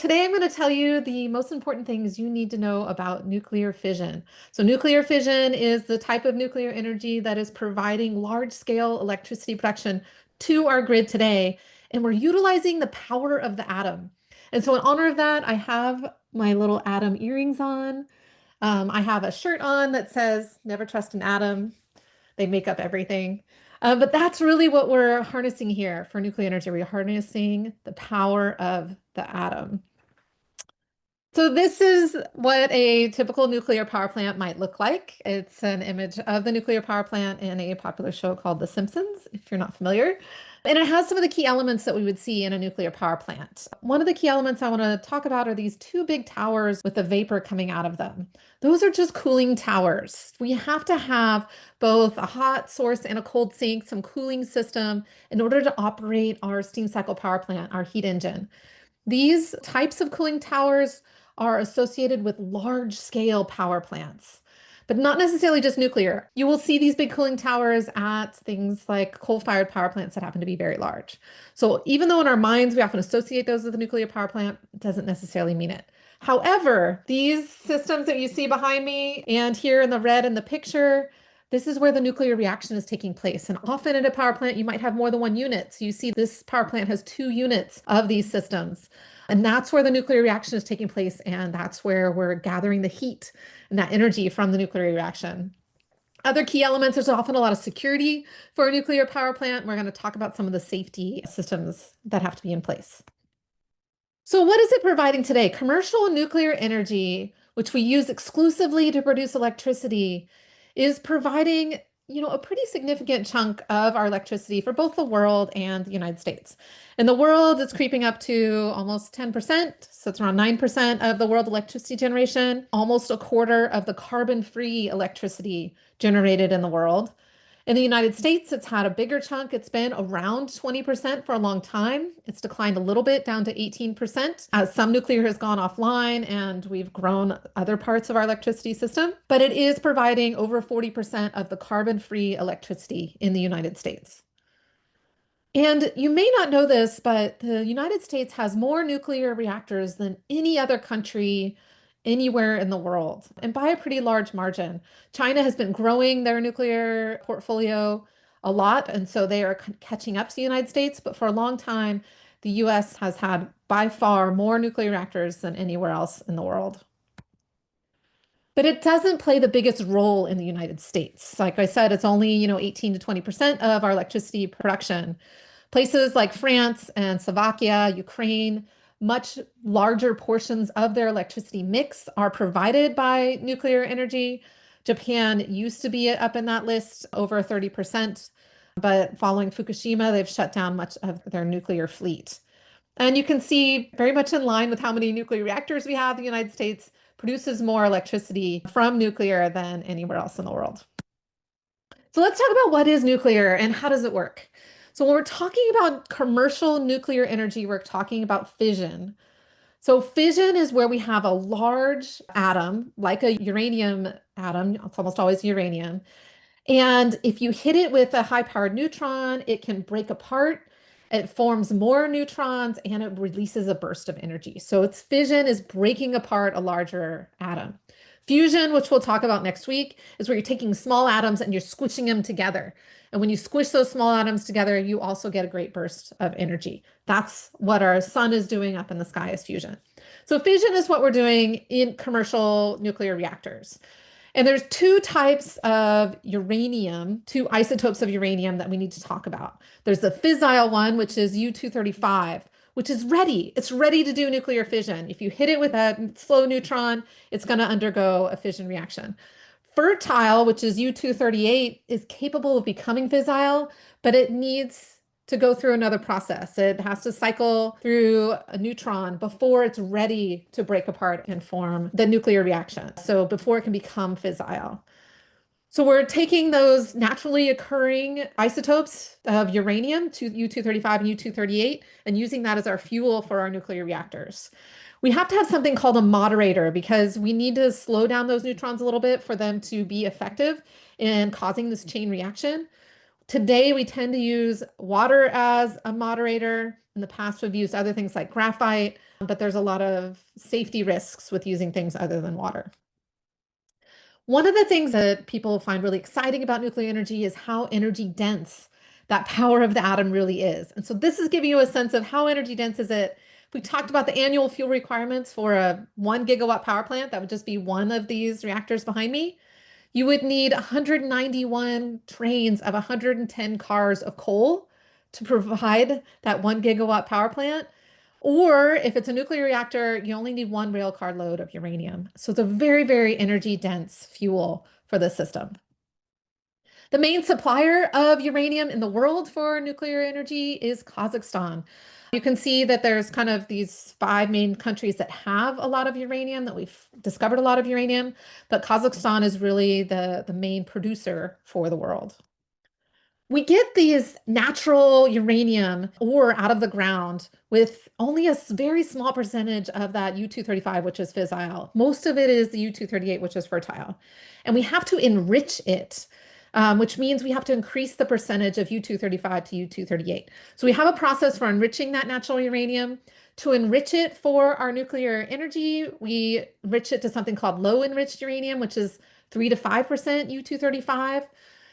today I'm going to tell you the most important things you need to know about nuclear fission. So nuclear fission is the type of nuclear energy that is providing large-scale electricity production to our grid today, and we're utilizing the power of the atom. And so in honor of that, I have my little atom earrings on. I have a shirt on that says, "Never trust an atom. They make up everything." But that's really what we're harnessing here for nuclear energy. We're harnessing the power of the atom. So this is what a typical nuclear power plant might look like. It's an image of the nuclear power plant in a popular show called The Simpsons, if you're not familiar. And it has some of the key elements that we would see in a nuclear power plant. One of the key elements I want to talk about are these two big towers with the vapor coming out of them. Those are just cooling towers. We have to have both a hot source and a cold sink, some cooling system in order to operate our steam cycle power plant, our heat engine. These types of cooling towers are associated with large-scale power plants, but not necessarily just nuclear. You will see these big cooling towers at things like coal-fired power plants that happen to be very large. So even though in our minds we often associate those with a nuclear power plant, it doesn't necessarily mean it. However, these systems that you see behind me and here in the red in the picture, this is where the nuclear reaction is taking place. And often at a power plant, you might have more than one unit. So you see this power plant has two units of these systems. And that's where the nuclear reaction is taking place. And that's where we're gathering the heat and that energy from the nuclear reaction. Other key elements, there's often a lot of security for a nuclear power plant. We're going to talk about some of the safety systems that have to be in place. So what is it providing today? Commercial nuclear energy, which we use exclusively to produce electricity, is providing, a pretty significant chunk of our electricity for both the world and the United States. In the world, it's creeping up to almost 10%, so it's around 9% of the world electricity generation, almost a quarter of the carbon-free electricity generated in the world. In the United States, it's had a bigger chunk. It's been around 20% for a long time. It's declined a little bit down to 18% as some nuclear has gone offline and we've grown other parts of our electricity system. But it is providing over 40% of the carbon-free electricity in the United States. And you may not know this, but the United States has more nuclear reactors than any other country anywhere in the world, and by a pretty large margin. China has been growing their nuclear portfolio a lot, and so they are catching up to the United States. But for a long time, the US has had by far more nuclear reactors than anywhere else in the world. But it doesn't play the biggest role in the United States. Like I said, it's only, 18 to 20% of our electricity production. Places like France and Slovakia, Ukraine, much larger portions of their electricity mix are provided by nuclear energy. Japan used to be up in that list, over 30%, but following Fukushima, they've shut down much of their nuclear fleet. And you can see very much in line with how many nuclear reactors we have, the United States produces more electricity from nuclear than anywhere else in the world. So let's talk about what is nuclear and how does it work? So when we're talking about commercial nuclear energy, we're talking about fission. So fission is where we have a large atom, like a uranium atom, it's almost always uranium. And if you hit it with a high-powered neutron, it can break apart. It forms more neutrons and it releases a burst of energy. So its fission is breaking apart a larger atom. Fusion, which we'll talk about next week, is where you're taking small atoms and you're squishing them together. And when you squish those small atoms together, you also get a great burst of energy. That's what our sun is doing up in the sky is fusion. So fission is what we're doing in commercial nuclear reactors. And there's two types of uranium, two isotopes of uranium that we need to talk about. There's the fissile one, which is U-235, which is ready. It's ready to do nuclear fission. If you hit it with a slow neutron, it's going to undergo a fission reaction. Fertile, which is U-238, is capable of becoming fissile, but it needs to go through another process. It has to cycle through a neutron before it's ready to break apart and form the nuclear reaction. So before it can become fissile. So we're taking those naturally occurring isotopes of uranium, U-235 and U-238, and using that as our fuel for our nuclear reactors. We have to have something called a moderator because we need to slow down those neutrons a little bit for them to be effective in causing this chain reaction. Today, we tend to use water as a moderator. In the past, we've used other things like graphite, but there's a lot of safety risks with using things other than water. One of the things that people find really exciting about nuclear energy is how energy dense that power of the atom really is. And so this is giving you a sense of how energy dense is it. We talked about the annual fuel requirements for a 1 gigawatt power plant. That would just be one of these reactors behind me. You would need 191 trains of 110 cars of coal to provide that 1 gigawatt power plant. Or if it's a nuclear reactor, you only need one rail car load of uranium. So it's a very, very energy dense fuel for the system. The main supplier of uranium in the world for nuclear energy is Kazakhstan. You can see that there's kind of these 5 main countries that have a lot of uranium, that we've discovered a lot of uranium, but Kazakhstan is really the main producer for the world. We get these natural uranium ore out of the ground with only a very small percentage of that U-235, which is fissile. Most of it is the U-238, which is fertile. And we have to enrich it, which means we have to increase the percentage of U-235 to U-238. So we have a process for enriching that natural uranium. To enrich it for our nuclear energy, we enrich it to something called low enriched uranium, which is 3 to 5% U-235.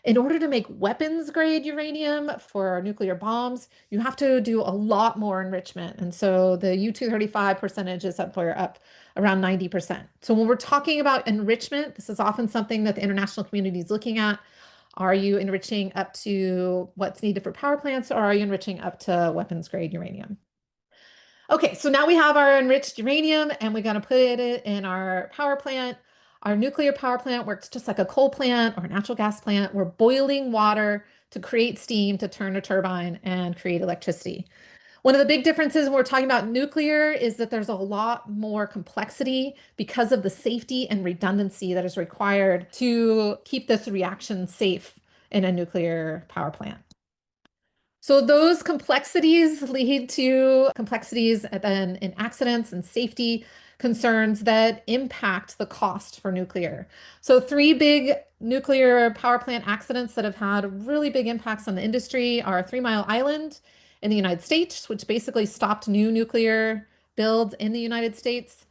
In order to make weapons grade uranium for nuclear bombs, you have to do a lot more enrichment. And so the U-235 percentage is up around 90%. So when we're talking about enrichment, this is often something that the international community is looking at. Are you enriching up to what's needed for power plants, or are you enriching up to weapons grade uranium? Okay, so now we have our enriched uranium and we're going to put it in our power plant. Our nuclear power plant works just like a coal plant or a natural gas plant. We're boiling water to create steam to turn a turbine and create electricity. One of the big differences when we're talking about nuclear is that there's a lot more complexity because of the safety and redundancy that is required to keep this reaction safe in a nuclear power plant. So those complexities lead to complexities then in accidents and safety concerns that impact the cost for nuclear. So 3 big nuclear power plant accidents that have had really big impacts on the industry are 3 Mile Island in the United States, which basically stopped new nuclear builds in the United States.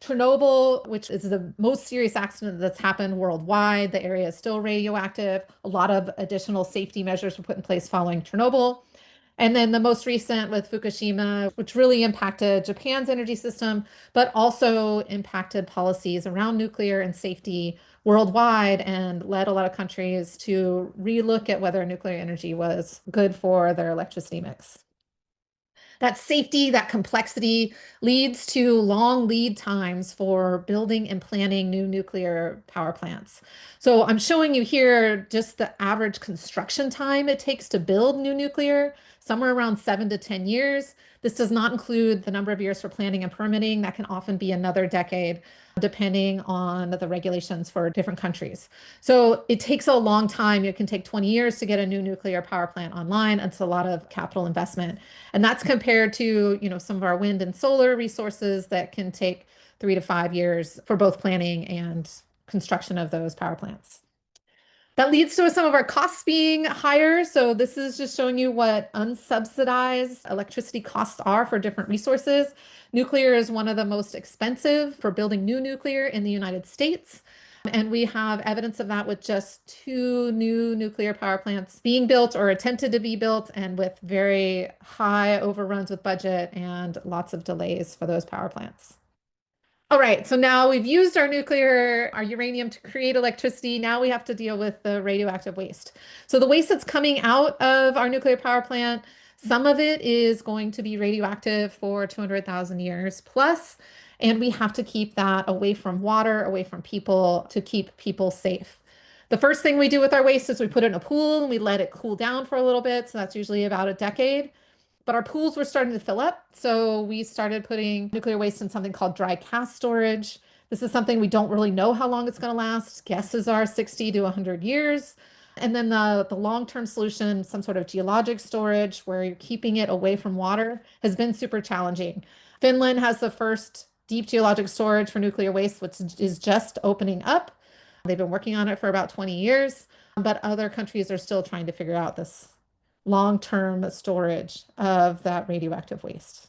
Chernobyl, which is the most serious accident that's happened worldwide. The area is still radioactive. A lot of additional safety measures were put in place following Chernobyl. And then the most recent with Fukushima, which really impacted Japan's energy system, but also impacted policies around nuclear and safety worldwide and led a lot of countries to relook at whether nuclear energy was good for their electricity mix. That safety, that complexity leads to long lead times for building and planning new nuclear power plants. So I'm showing you here just the average construction time it takes to build new nuclear, somewhere around 7 to 10 years. This does not include the number of years for planning and permitting. That can often be another decade, depending on the regulations for different countries. So it takes a long time. It can take 20 years to get a new nuclear power plant online. It's a lot of capital investment. And that's compared to, some of our wind and solar resources that can take 3 to 5 years for both planning and construction of those power plants. That leads to some of our costs being higher. So this is just showing you what unsubsidized electricity costs are for different resources. Nuclear is one of the most expensive for building new nuclear in the United States. And we have evidence of that with just 2 new nuclear power plants being built or attempted to be built, and with very high overruns with budget and lots of delays for those power plants. All right, so now we've used our uranium to create electricity. Now we have to deal with the radioactive waste. So the waste that's coming out of our nuclear power plant, some of it is going to be radioactive for 200,000 years plus, and we have to keep that away from water, away from people, to keep people safe. The first thing we do with our waste is we put it in a pool and we let it cool down for a little bit. So that's usually about a decade. But our pools were starting to fill up, so we started putting nuclear waste in something called dry cask storage. This is something we don't really know how long it's going to last. Guesses are 60 to 100 years. And then the long-term solution, some sort of geologic storage where you're keeping it away from water, has been super challenging. Finland has the first deep geologic storage for nuclear waste, which is just opening up. They've been working on it for about 20 years, but other countries are still trying to figure out this long-term storage of that radioactive waste.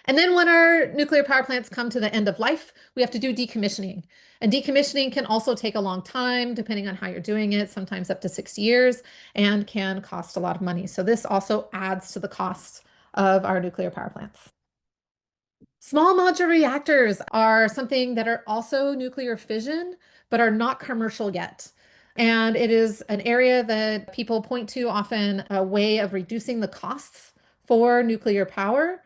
And then when our nuclear power plants come to the end of life, we have to do decommissioning. And decommissioning can also take a long time, depending on how you're doing it, sometimes up to 6 years, and can cost a lot of money. So this also adds to the cost of our nuclear power plants. Small modular reactors are something that are also nuclear fission, but are not commercial yet. And it is an area that people point to often, a way of reducing the costs for nuclear power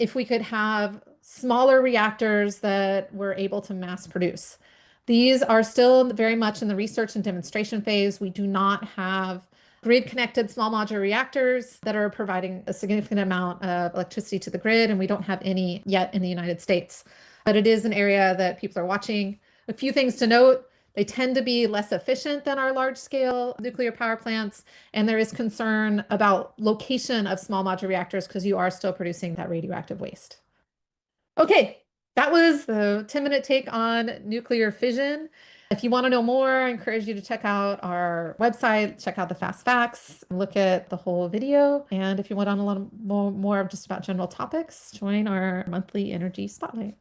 if we could have smaller reactors that we're able to mass produce. These are still very much in the research and demonstration phase. We do not have grid-connected small modular reactors that are providing a significant amount of electricity to the grid, and we don't have any yet in the United States. But it is an area that people are watching. A few things to note. They tend to be less efficient than our large-scale nuclear power plants, and there is concern about location of small modular reactors because you are still producing that radioactive waste. Okay, that was the 10-minute take on nuclear fission. If you want to know more, I encourage you to check out our website, check out the fast facts, look at the whole video. And if you want to know a lot more of just about general topics, join our monthly energy spotlight.